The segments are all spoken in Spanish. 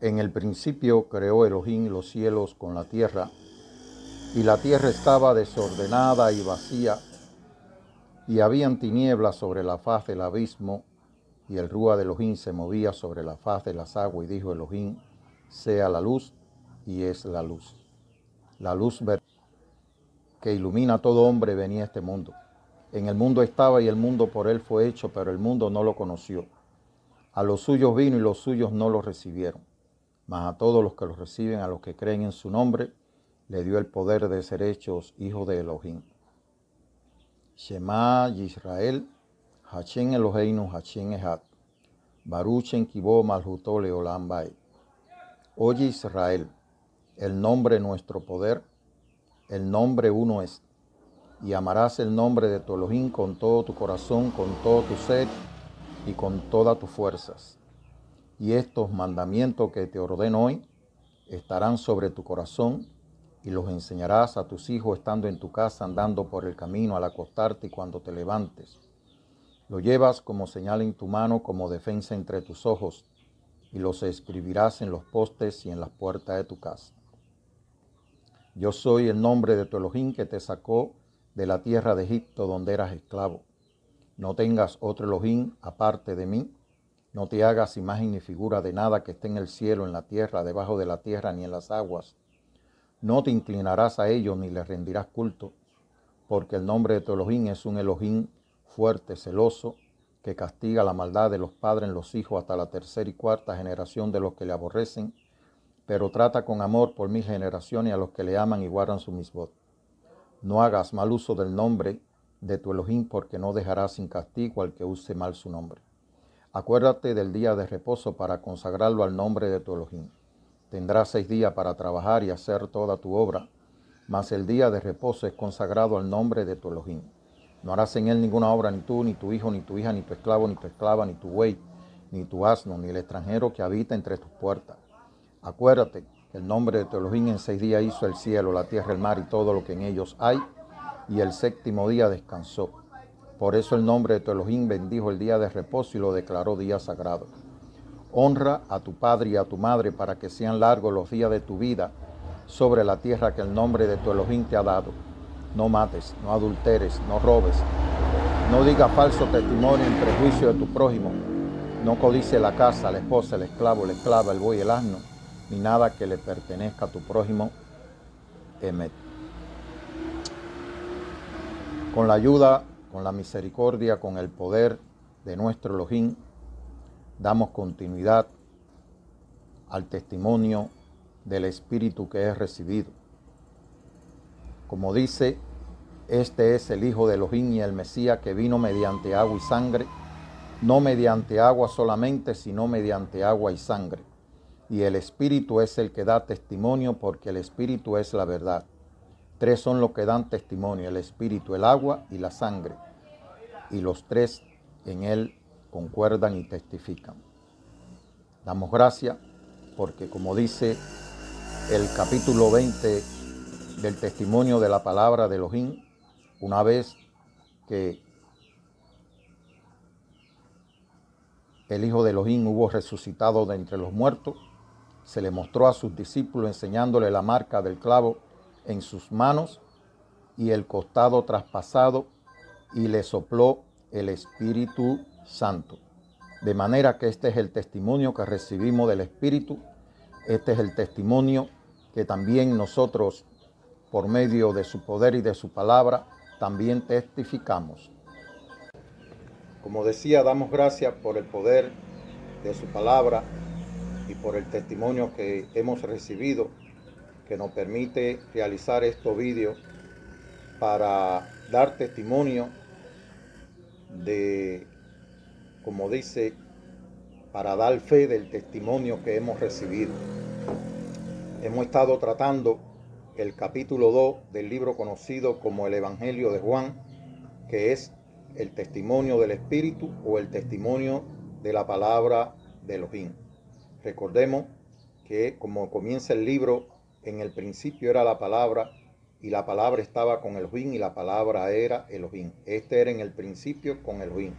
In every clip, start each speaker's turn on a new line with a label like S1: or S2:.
S1: En el principio creó Elohim los cielos con la tierra, y la tierra estaba desordenada y vacía, y habían tinieblas sobre la faz del abismo, y el rúa de Elohim se movía sobre la faz de las aguas, y dijo Elohim, sea la luz, y es la luz. La luz que ilumina a todo hombre venía a este mundo. En el mundo estaba y el mundo por él fue hecho, pero el mundo no lo conoció. A los suyos vino y los suyos no lo recibieron. Mas a todos los que lo reciben, a los que creen en su nombre, le dio el poder de ser hechos hijos de Elohim. Shema Yisrael, Hashem Eloheinu, Hashem Echad, Baruch en Kibó Malhuto Leolam Baed. Oye Israel, el nombre nuestro poder, el nombre uno es. Y amarás el nombre de tu Elohim con todo tu corazón, con todo tu ser y con todas tus fuerzas. Y estos mandamientos que te ordeno hoy estarán sobre tu corazón, y los enseñarás a tus hijos estando en tu casa, andando por el camino, al acostarte y cuando te levantes. Lo llevas como señal en tu mano, como defensa entre tus ojos, y los escribirás en los postes y en las puertas de tu casa. Yo soy el nombre de tu Elohim que te sacó de la tierra de Egipto, donde eras esclavo. No tengas otro Elohim aparte de mí. No te hagas imagen ni figura de nada que esté en el cielo, en la tierra, debajo de la tierra, ni en las aguas. No te inclinarás a ellos ni les rendirás culto, porque el nombre de tu Elohim es un Elohim fuerte, celoso, que castiga la maldad de los padres en los hijos hasta la tercera y cuarta generación de los que le aborrecen, pero trata con amor por 1000 generaciones a los que le aman y guardan su misbot. No hagas mal uso del nombre de tu Elohim, porque no dejarás sin castigo al que use mal su nombre. Acuérdate del día de reposo para consagrarlo al nombre de tu Elohim. Tendrás 6 días para trabajar y hacer toda tu obra, mas el día de reposo es consagrado al nombre de tu Elohim. No harás en él ninguna obra, ni tú, ni tu hijo, ni tu hija, ni tu esclavo, ni tu esclava, ni tu buey, ni tu asno, ni el extranjero que habita entre tus puertas. Acuérdate que el nombre de tu Elohim en 6 días hizo el cielo, la tierra, el mar y todo lo que en ellos hay, y el séptimo día descansó. Por eso el nombre de tu Elohim bendijo el día de reposo y lo declaró día sagrado. Honra a tu padre y a tu madre para que sean largos los días de tu vida sobre la tierra que el nombre de tu Elohim te ha dado. No mates, no adulteres, no robes, no digas falso testimonio en prejuicio de tu prójimo, no codicies la casa, la esposa, el esclavo, la esclava, el buey, el asno, ni nada que le pertenezca a tu prójimo. Emet. Con la ayuda, con la misericordia, con el poder de nuestro Elohim, damos continuidad al testimonio del Espíritu que he recibido. Como dice, este es el Hijo de Elohim y el Mesías que vino mediante agua y sangre, no mediante agua solamente, sino mediante agua y sangre. Y el Espíritu es el que da testimonio, porque el Espíritu es la verdad. 3 son los que dan testimonio, el Espíritu, el agua y la sangre. Y los 3 en él concuerdan y testifican. Damos gracias porque, como dice el capítulo 20 del testimonio de la palabra de Elohim, una vez que el Hijo de Elohim hubo resucitado de entre los muertos, se le mostró a sus discípulos enseñándole la marca del clavo en sus manos y el costado traspasado, y le sopló el Espíritu Santo. De manera que este es el testimonio que recibimos del Espíritu. Este es el testimonio que también nosotros, por medio de su poder y de su palabra, también testificamos. Como decía, damos gracias por el poder de su palabra y por el testimonio que hemos recibido, que nos permite realizar estos vídeos para dar testimonio de, como dice, para dar fe del testimonio que hemos recibido. Hemos estado tratando el capítulo 2 del libro conocido como el Evangelio de Juan, que es el testimonio del Espíritu o el testimonio de la palabra de Elohim. Recordemos que como comienza el libro, en el principio era la palabra, y la palabra estaba con Elohim, y la palabra era Elohim. Este era en el principio con Elohim.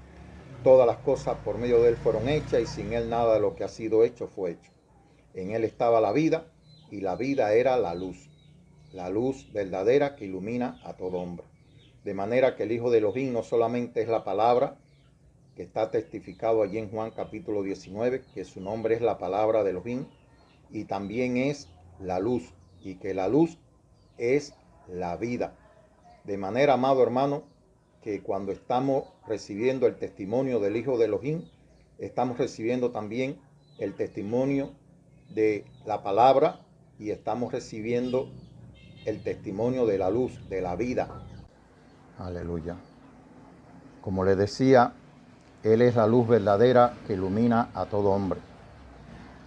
S1: Todas las cosas por medio de él fueron hechas, y sin él nada de lo que ha sido hecho fue hecho. En él estaba la vida, y la vida era la luz verdadera que ilumina a todo hombre. De manera que el Hijo de Elohim no solamente es la palabra, que está testificado allí en Juan capítulo 19, que su nombre es la palabra de Elohim, y también es la luz, y que la luz es la vida. De manera, amado hermano, que cuando estamos recibiendo el testimonio del Hijo de Elohim, estamos recibiendo también el testimonio de la palabra y estamos recibiendo el testimonio de la luz, de la vida. Aleluya. Como le decía, Él es la luz verdadera que ilumina a todo hombre.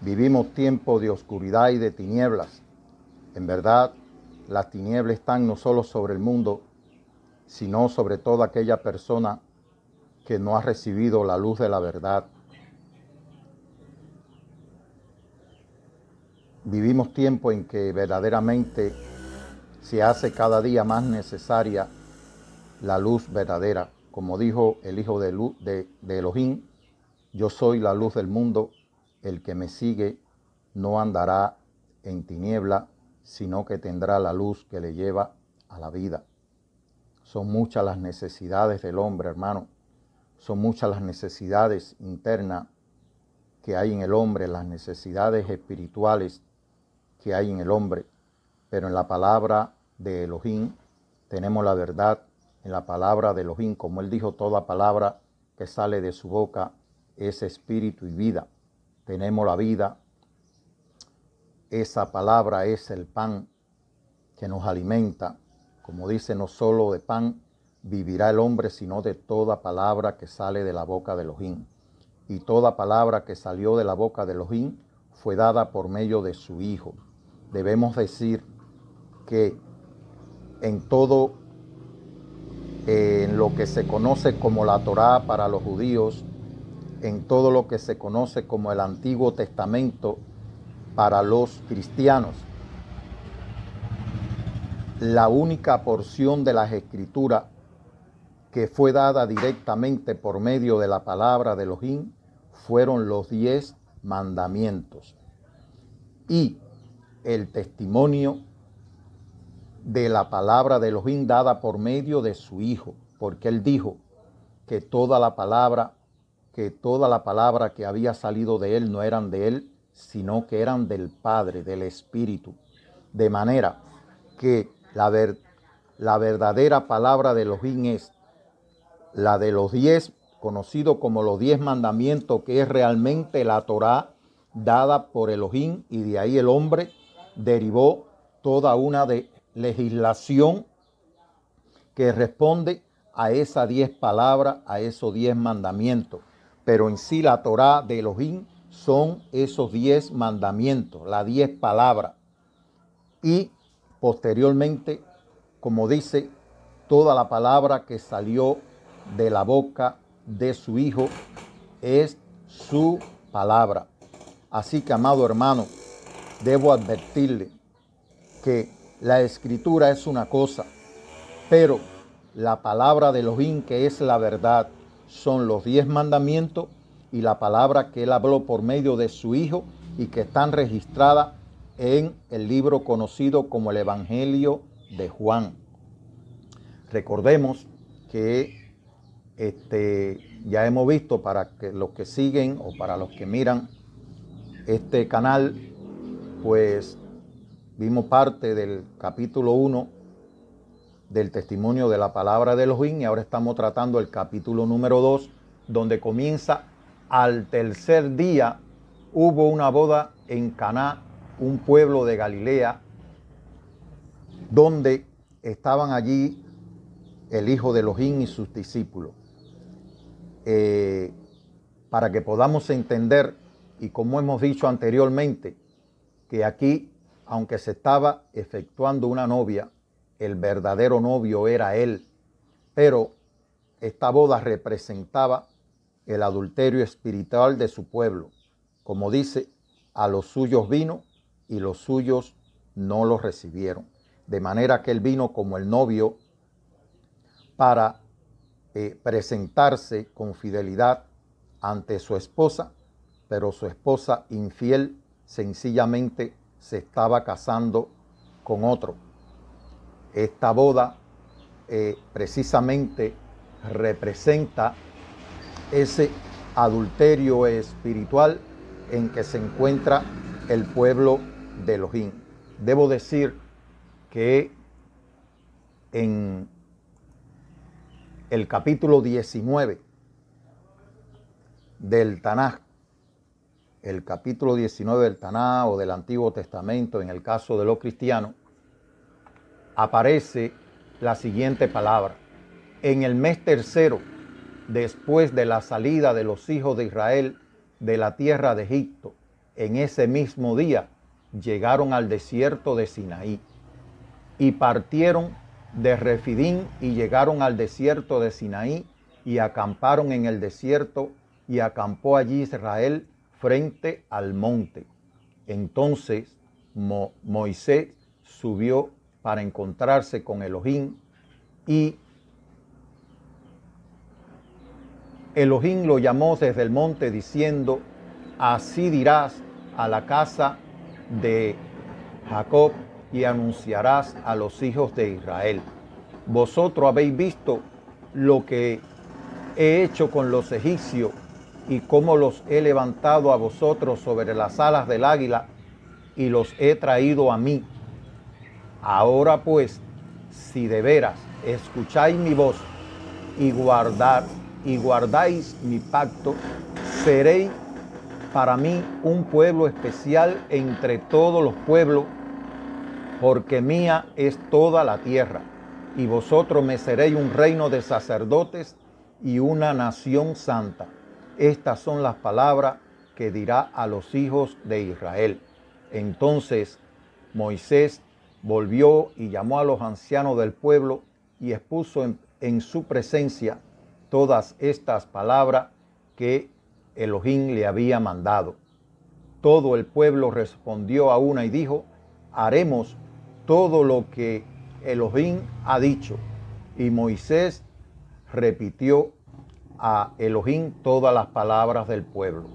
S1: Vivimos tiempos de oscuridad y de tinieblas. En verdad, las tinieblas están no solo sobre el mundo, sino sobre toda aquella persona que no ha recibido la luz de la verdad. Vivimos tiempos en que verdaderamente se hace cada día más necesaria la luz verdadera. Como dijo el Hijo de Elohim, yo soy la luz del mundo, el que me sigue no andará en tiniebla, sino que tendrá la luz que le lleva a la vida. Son muchas las necesidades del hombre, hermano. Son muchas las necesidades internas que hay en el hombre, las necesidades espirituales que hay en el hombre. Pero en la palabra de Elohim tenemos la verdad. En la palabra de Elohim, como él dijo, toda palabra que sale de su boca es espíritu y vida. Tenemos la vida. Esa palabra es el pan que nos alimenta. Como dice, no solo de pan vivirá el hombre, sino de toda palabra que sale de la boca de Elohim. Y toda palabra que salió de la boca de Elohim fue dada por medio de su Hijo. Debemos decir que en todo, en lo que se conoce como la Torá para los judíos, en todo lo que se conoce como el Antiguo Testamento para los cristianos, la única porción de las Escrituras que fue dada directamente por medio de la palabra de Elohim fueron los 10 mandamientos y el testimonio de la palabra de Elohim dada por medio de su Hijo, porque él dijo que toda la palabra que había salido de él no eran de él, sino que eran del Padre, del Espíritu. De manera que la verdadera palabra de Elohim es la de los 10, conocido como los 10 mandamientos, que es realmente la Torá dada por Elohim, y de ahí el hombre derivó toda una legislación que responde a esas 10 palabras, a esos 10 mandamientos. Pero en sí la Torá de Elohim son esos 10 mandamientos, las 10 palabras. Y posteriormente, como dice, toda la palabra que salió de la boca de su Hijo es su palabra. Así que, amado hermano, debo advertirle que la Escritura es una cosa, pero la palabra de Elohim, que es la verdad, son los 10 mandamientos y la palabra que él habló por medio de su Hijo y que están registradas en el libro conocido como el Evangelio de Juan. Recordemos que ya hemos visto, para que los que siguen o para los que miran este canal, pues vimos parte del capítulo 1 del testimonio de la palabra de Elohim, y ahora estamos tratando el capítulo número 2, donde comienza: al tercer día hubo una boda en Caná, un pueblo de Galilea, donde estaban allí el Hijo de Elohim y sus discípulos. Para que podamos entender, y como hemos dicho anteriormente, que aquí, aunque se estaba efectuando una novia, el verdadero novio era él, pero esta boda representaba el adulterio espiritual de su pueblo. Como dice, a los suyos vino y los suyos no los recibieron. De manera que él vino como el novio para presentarse con fidelidad ante su esposa, pero su esposa infiel sencillamente se estaba casando con otro. Esta boda precisamente representa ese adulterio espiritual en que se encuentra el pueblo de Elohim. Debo decir que en el capítulo 19 del Tanaj, el capítulo 19 del Tanaj o del Antiguo Testamento, en el caso de los cristianos, aparece la siguiente palabra: en el mes tercero, después de la salida de los hijos de Israel de la tierra de Egipto, en ese mismo día llegaron al desierto de Sinaí y partieron de Refidín y llegaron al desierto de Sinaí y acamparon en el desierto, y acampó allí Israel frente al monte. Entonces Moisés subió para encontrarse con Elohim, y Elohim lo llamó desde el monte diciendo: así dirás a la casa de Jacob y anunciarás a los hijos de Israel: vosotros habéis visto lo que he hecho con los egipcios y cómo los he levantado a vosotros sobre las alas del águila y los he traído a mí. Ahora pues, si de veras escucháis mi voz y guardáis mi pacto, seréis para mí un pueblo especial entre todos los pueblos, porque mía es toda la tierra, y vosotros me seréis un reino de sacerdotes y una nación santa. Estas son las palabras que dirá a los hijos de Israel. Entonces Moisés volvió y llamó a los ancianos del pueblo y expuso en su presencia todas estas palabras que Elohim le había mandado. Todo el pueblo respondió a una y dijo: haremos todo lo que Elohim ha dicho. Y Moisés repitió a Elohim todas las palabras del pueblo.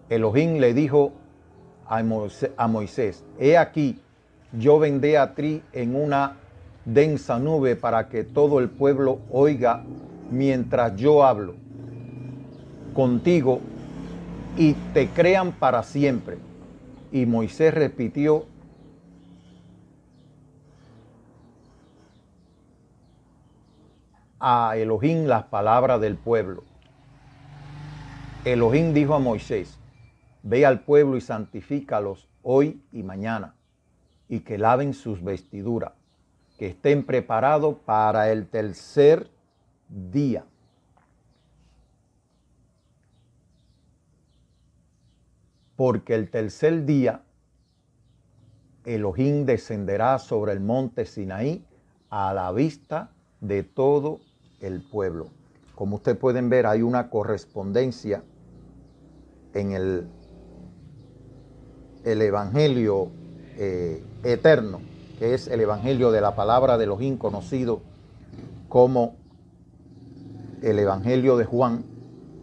S1: Elohim le dijo a Moisés: he aquí, yo vendré a ti en una densa nube para que todo el pueblo oiga mientras yo hablo contigo y te crean para siempre. Y Moisés repitió a Elohim las palabras del pueblo. Elohim dijo a Moisés: ve al pueblo y santifícalos hoy y mañana, y que laven sus vestiduras, que estén preparados para el tercer día. Porque el tercer día Elohim descenderá sobre el monte Sinaí a la vista de todo el pueblo. Como ustedes pueden ver, hay una correspondencia en el evangelio eterno, que es el evangelio de la palabra de Elohim, conocido como el evangelio de Juan,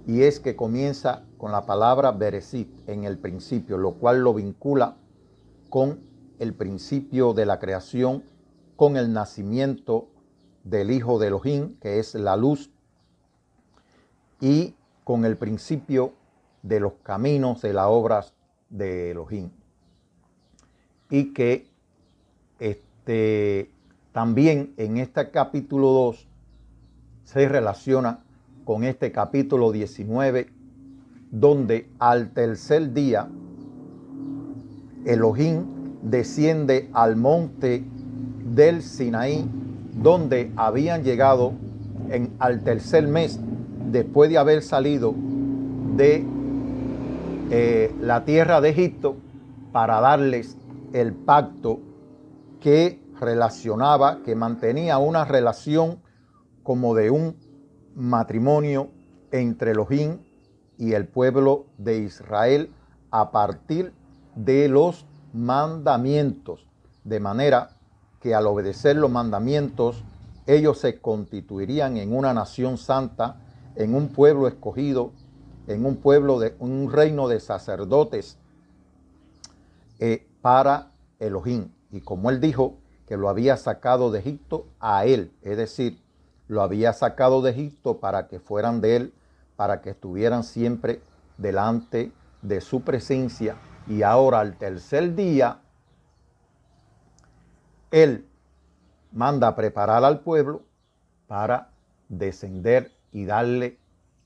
S1: y es que comienza con la palabra Bereshit, en el principio, lo cual lo vincula con el principio de la creación, con el nacimiento del Hijo de Elohim, que es la luz, y con el principio de los caminos de las obras de Elohim. Y que también en este capítulo 2 se relaciona con este capítulo 19, donde al tercer día Elohim desciende al monte del Sinaí, donde habían llegado al tercer mes después de haber salido de la tierra de Egipto, para darles el pacto que relacionaba, que mantenía una relación como de un matrimonio entre Elohim y el pueblo de Israel a partir de los mandamientos, de manera que al obedecer los mandamientos ellos se constituirían en una nación santa, en un pueblo escogido, en un reino de sacerdotes para Elohim. Y como él dijo que lo había sacado de Egipto a él, es decir, lo había sacado de Egipto para que fueran de él, para que estuvieran siempre delante de su presencia. Y ahora al tercer día, él manda a preparar al pueblo para descender y darle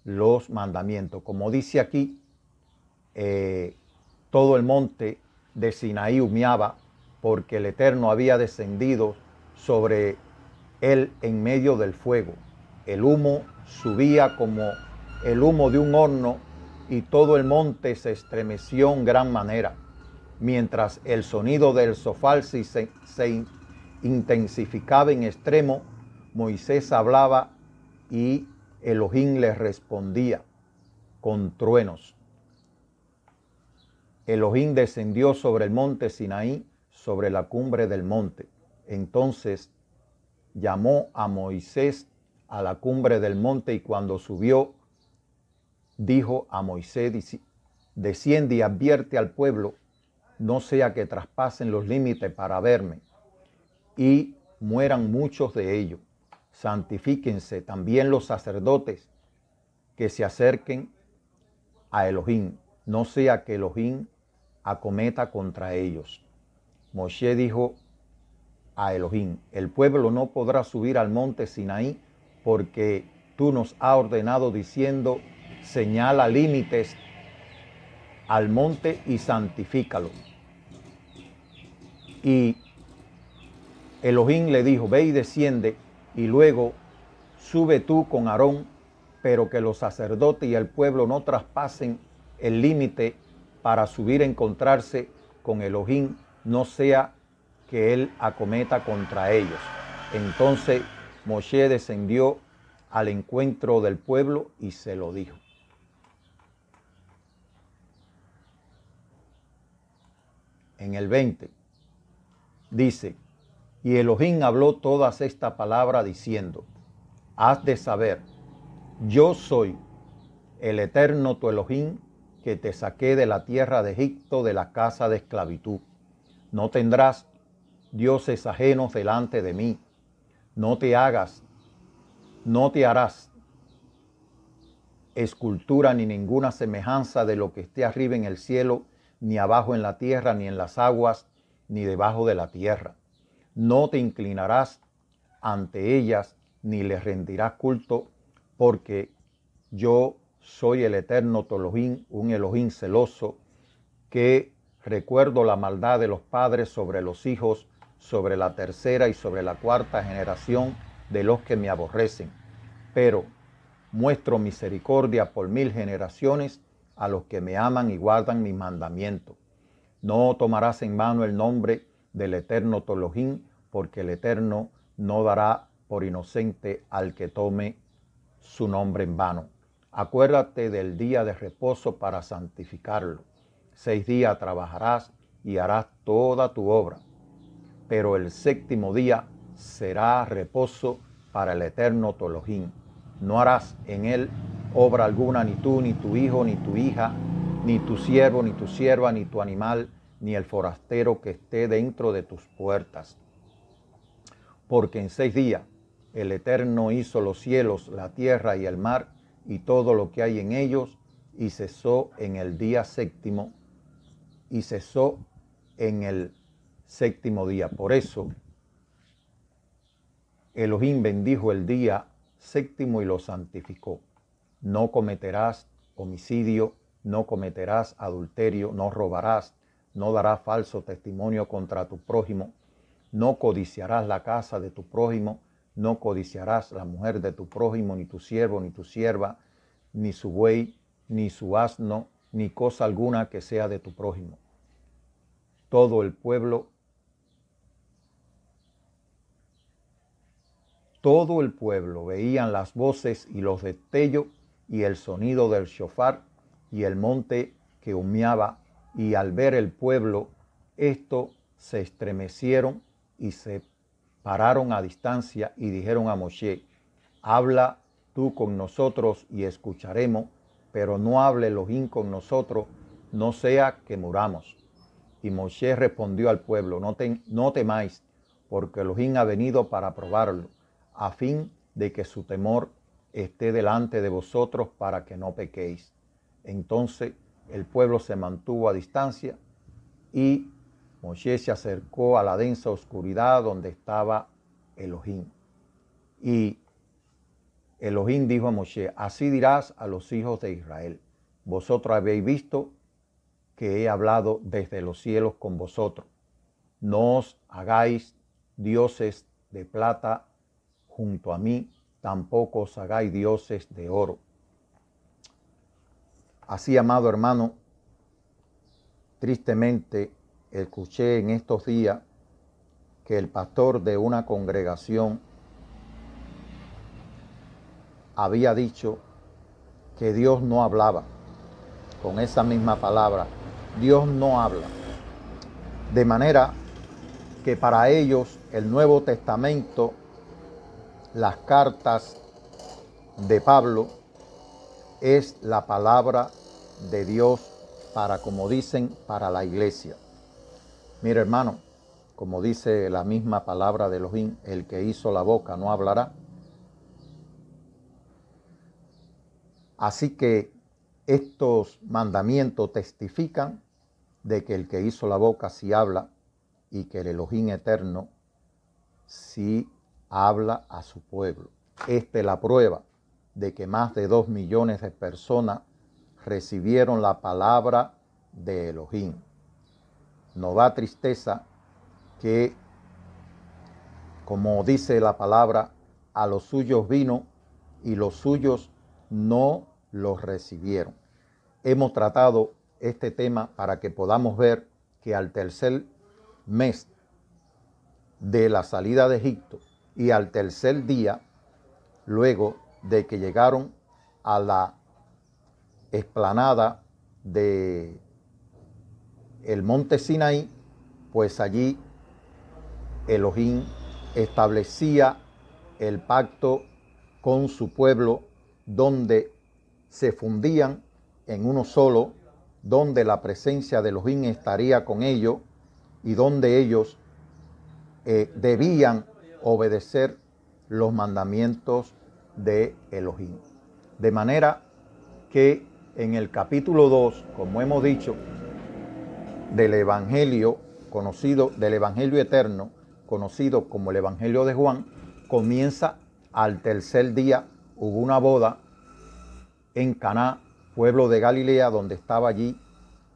S1: los mandamientos. Como dice aquí, todo el monte de Sinaí humeaba porque el Eterno había descendido sobre él en medio del fuego. El humo subía como el humo de un horno y todo el monte se estremeció en gran manera, mientras el sonido del shofar se intensificaba en extremo. Moisés hablaba y Elohim le respondía con truenos. Elohim descendió sobre el monte Sinaí, sobre la cumbre del monte. Entonces llamó a Moisés a la cumbre del monte, y cuando subió, dijo a Moisés: desciende y advierte al pueblo, no sea que traspasen los límites para verme y mueran muchos de ellos. Santifíquense también los sacerdotes que se acerquen a Elohim, no sea que Elohim acometa contra ellos. Moshe dijo a Elohim: el pueblo no podrá subir al monte Sinaí, porque tú nos has ordenado diciendo: señala límites al monte y santifícalo. Y Elohim le dijo: ve y desciende, y luego sube tú con Aarón, pero que los sacerdotes y el pueblo no traspasen el límite para subir a encontrarse con Elohim, no sea que él acometa contra ellos. Entonces Moshe descendió al encuentro del pueblo y se lo dijo. En el 20 dice: y Elohim habló todas estas palabras diciendo: has de saber, yo soy el Eterno tu Elohim, que te saqué de la tierra de Egipto, de la casa de esclavitud. No tendrás dioses ajenos delante de mí. No te harás escultura ni ninguna semejanza de lo que esté arriba en el cielo, ni abajo en la tierra, ni en las aguas, ni debajo de la tierra. No te inclinarás ante ellas, ni les rendirás culto, porque yo soy el Eterno tu Elohim, un Elohim celoso, que recuerdo la maldad de los padres sobre los hijos, sobre la tercera y sobre la cuarta generación de los que me aborrecen. Pero muestro misericordia por 1000 generaciones a los que me aman y guardan mis mandamientos. No tomarás en vano el nombre del Eterno tu Elohim, porque el Eterno no dará por inocente al que tome su nombre en vano. Acuérdate del día de reposo para santificarlo. 6 días trabajarás y harás toda tu obra, pero el séptimo día será reposo para el Eterno tu Elohim. No harás en él obra alguna, ni tú, ni tu hijo, ni tu hija, ni tu siervo, ni tu sierva, ni tu animal, ni el forastero que esté dentro de tus puertas. Porque en 6 días el Eterno hizo los cielos, la tierra y el mar, y todo lo que hay en ellos, y cesó en el día séptimo, y cesó en el séptimo día. Por eso Elohim bendijo el día séptimo y lo santificó. No cometerás homicidio, no cometerás adulterio, no robarás, no darás falso testimonio contra tu prójimo, no codiciarás la casa de tu prójimo, no codiciarás la mujer de tu prójimo, ni tu siervo, ni tu sierva, ni su buey, ni su asno, ni cosa alguna que sea de tu prójimo. Todo el pueblo veían las voces y los destellos y el sonido del shofar y el monte que humeaba, y al ver el pueblo esto, se estremecieron y se pararon a distancia y dijeron a Moshe: habla tú con nosotros y escucharemos, pero no hable Elohim con nosotros, no sea que muramos. Y Moshe respondió al pueblo, no temáis, porque Elohim ha venido para probarlo, a fin de que su temor esté delante de vosotros para que no pequéis. Entonces el pueblo se mantuvo a distancia y Moshe se acercó a la densa oscuridad donde estaba Elohim. Y Elohim dijo a Moshe, así dirás a los hijos de Israel, vosotros habéis visto que he hablado desde los cielos con vosotros. No os hagáis dioses de plata junto a mí, tampoco os hagáis dioses de oro. Así, amado hermano, tristemente escuché en estos días que el pastor de una congregación había dicho que Dios no hablaba. Con esa misma palabra, Dios no habla. De manera que para ellos el Nuevo Testamento, las cartas de Pablo, es la palabra de Dios para, como dicen, para la iglesia. Mira, hermano, como dice la misma palabra de Elohim, el que hizo la boca no hablará. Así que estos mandamientos testifican de que el que hizo la boca sí habla y que el Elohim eterno sí habla a su pueblo. Esta es la prueba de que más de 2 millones de personas recibieron la palabra de Elohim. Nos da tristeza que, como dice la palabra, a los suyos vino y los suyos no los recibieron. Hemos tratado este tema para que podamos ver que al tercer mes de la salida de Egipto y al tercer día, luego de que llegaron a la explanada de el monte Sinaí, pues allí Elohim establecía el pacto con su pueblo, donde se fundían en uno solo, donde la presencia de Elohim estaría con ellos y donde ellos debían obedecer los mandamientos de Elohim. De manera que en el capítulo 2, como hemos dicho, del Evangelio conocido, del Evangelio eterno, conocido como el Evangelio de Juan, comienza al tercer día. Hubo una boda en Caná, pueblo de Galilea, donde estaba allí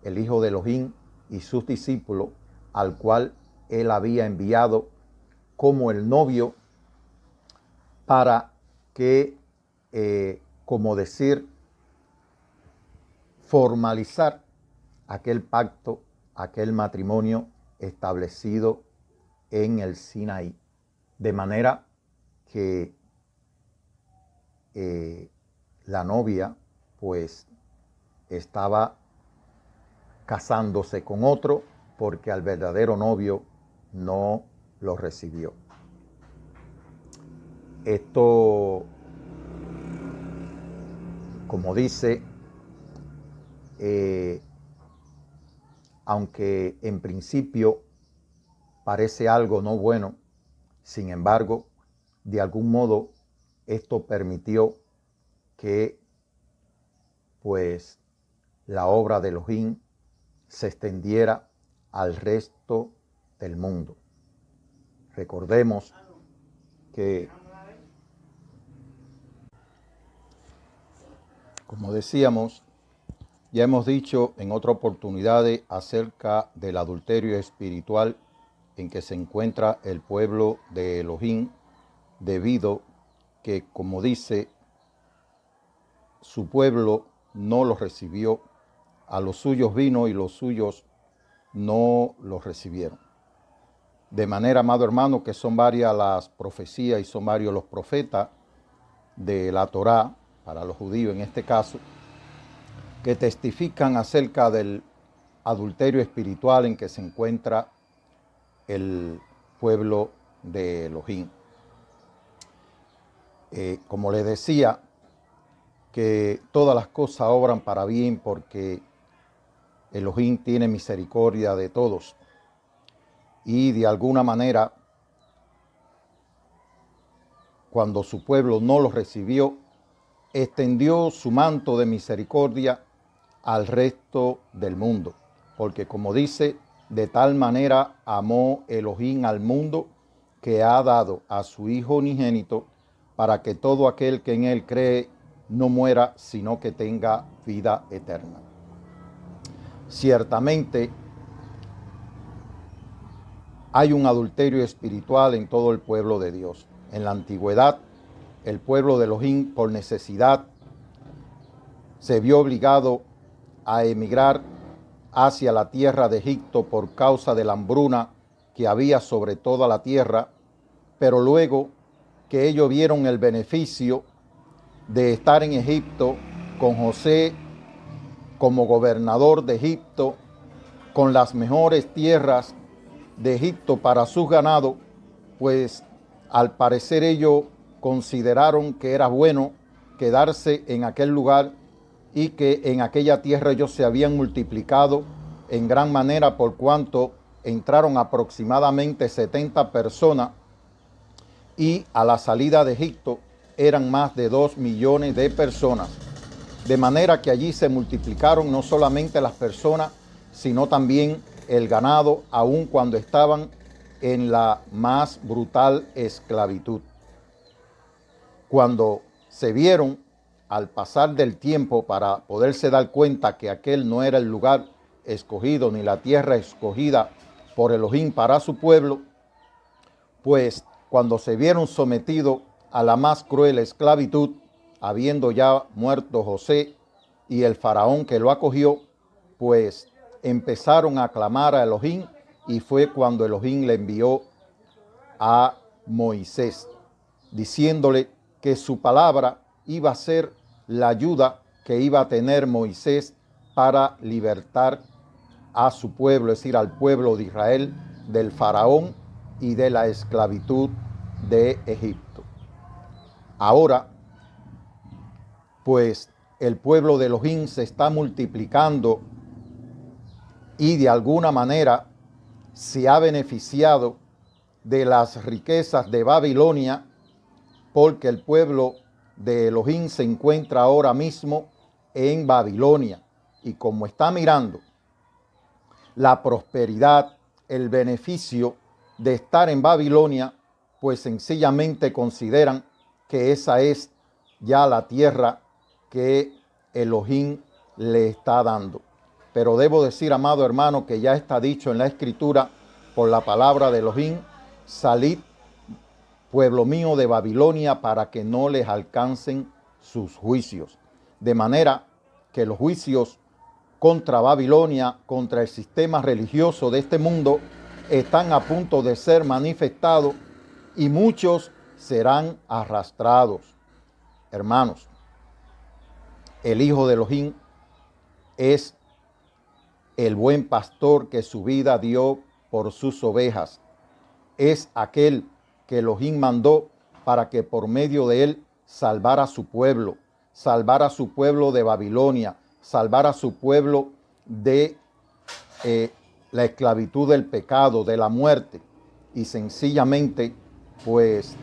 S1: el hijo de Elohim y sus discípulos, al cual él había enviado como el novio para que, como decir, formalizar aquel pacto, aquel matrimonio establecido en el Sinaí. De manera que la novia pues estaba casándose con otro porque al verdadero novio no lo recibió. Esto, como dice, aunque en principio parece algo no bueno, sin embargo, de algún modo esto permitió que pues la obra de Elohim se extendiera al resto del mundo. Recordemos que, como decíamos, ya hemos dicho en otra oportunidad acerca del adulterio espiritual en que se encuentra el pueblo de Elohim, debido que, como dice, su pueblo no los recibió, a los suyos vino y los suyos no los recibieron. De manera, amado hermano, que son varias las profecías y son varios los profetas de la Torá, para los judíos en este caso, que testifican acerca del adulterio espiritual en que se encuentra el pueblo de Elohim. Como les decía, que todas las cosas obran para bien porque Elohim tiene misericordia de todos. Y de alguna manera, cuando su pueblo no lo recibió, extendió su manto de misericordia al resto del mundo. Porque como dice, de tal manera amó Elohim al mundo que ha dado a su Hijo unigénito para que todo aquel que en él cree no muera, sino que tenga vida eterna. Ciertamente, hay un adulterio espiritual en todo el pueblo de Dios. En la antigüedad, el pueblo de Elohim, por necesidad, se vio obligado a emigrar hacia la tierra de Egipto por causa de la hambruna que había sobre toda la tierra, pero luego que ellos vieron el beneficio de estar en Egipto con José como gobernador de Egipto, con las mejores tierras de Egipto para sus ganados, pues al parecer ellos consideraron que era bueno quedarse en aquel lugar y que en aquella tierra ellos se habían multiplicado en gran manera, por cuanto entraron aproximadamente 70 personas y a la salida de Egipto eran más de 2 millones de personas. De manera que allí se multiplicaron no solamente las personas, sino también el ganado, aun cuando estaban en la más brutal esclavitud. Cuando se vieron al pasar del tiempo para poderse dar cuenta que aquel no era el lugar escogido ni la tierra escogida por Elohim para su pueblo, pues cuando se vieron sometidos a la más cruel esclavitud, habiendo ya muerto José y el faraón que lo acogió, pues empezaron a clamar a Elohim, y fue cuando Elohim le envió a Moisés, diciéndole que su palabra iba a ser la ayuda que iba a tener Moisés para libertar a su pueblo, es decir, al pueblo de Israel, del faraón y de la esclavitud de Egipto. Ahora, pues el pueblo de Elohim se está multiplicando y de alguna manera se ha beneficiado de las riquezas de Babilonia, porque el pueblo de Elohim se encuentra ahora mismo en Babilonia, y como está mirando la prosperidad, el beneficio de estar en Babilonia, pues sencillamente consideran que esa es ya la tierra que Elohim le está dando. Pero debo decir, amado hermano, que ya está dicho en la Escritura por la palabra de Elohim: salid, pueblo mío, de Babilonia, para que no les alcancen sus juicios. De manera que los juicios contra Babilonia, contra el sistema religioso de este mundo, están a punto de ser manifestados y muchos serán arrastrados. Hermanos, el Hijo de Elohim es el buen pastor que su vida dio por sus ovejas. Es aquel que Elohim mandó para que por medio de él salvara a su pueblo de Babilonia, salvara a su pueblo de la esclavitud del pecado, de la muerte. Y sencillamente, pues,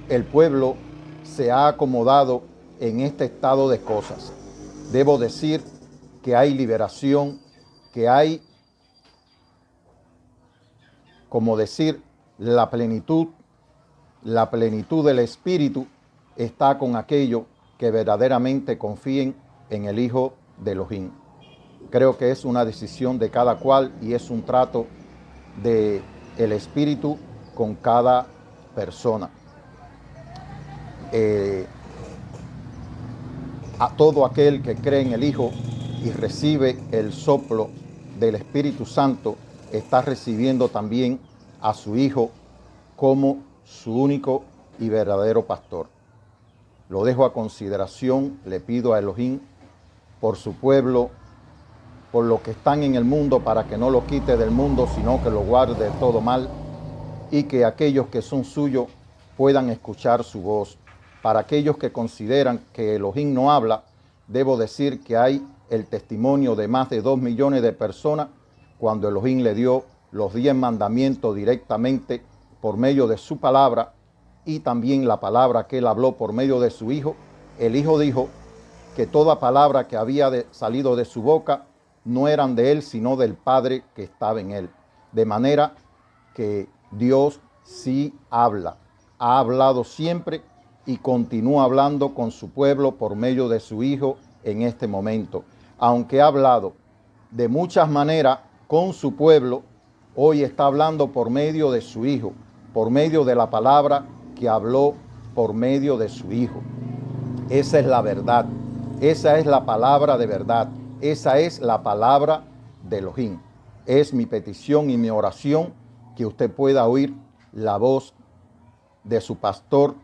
S1: el pueblo se ha acomodado en este estado de cosas. Debo decir que hay liberación, que hay, como decir, la plenitud del Espíritu está con aquellos que verdaderamente confíen en el Hijo de Elohim. Creo que es una decisión de cada cual y es un trato del Espíritu con cada persona. A todo aquel que cree en el Hijo y recibe el soplo del Espíritu Santo, está recibiendo también a su Hijo como su único y verdadero pastor. Lo dejo a consideración. Le pido a Elohim por su pueblo, por los que están en el mundo, para que no lo quite del mundo, sino que lo guarde de todo mal, y que aquellos que son suyos puedan escuchar su voz. Para aquellos que consideran que Elohim no habla, debo decir que hay el testimonio de más de 2 millones de personas cuando Elohim le dio los 10 mandamientos directamente por medio de su palabra y también la palabra que él habló por medio de su hijo. El hijo dijo que toda palabra que había salido de su boca no eran de él, sino del Padre que estaba en él. De manera que Dios sí habla, ha hablado siempre y continúa hablando con su pueblo por medio de su Hijo en este momento. Aunque ha hablado de muchas maneras con su pueblo, hoy está hablando por medio de su Hijo, por medio de la palabra que habló por medio de su Hijo. Esa es la verdad, esa es la palabra de verdad, esa es la palabra de Elohim. Es mi petición y mi oración que usted pueda oír la voz de su pastor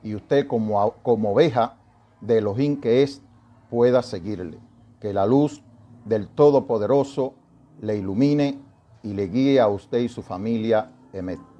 S1: y usted como oveja de Elohim que es, pueda seguirle. Que la luz del Todopoderoso le ilumine y le guíe a usted y su familia. Amén.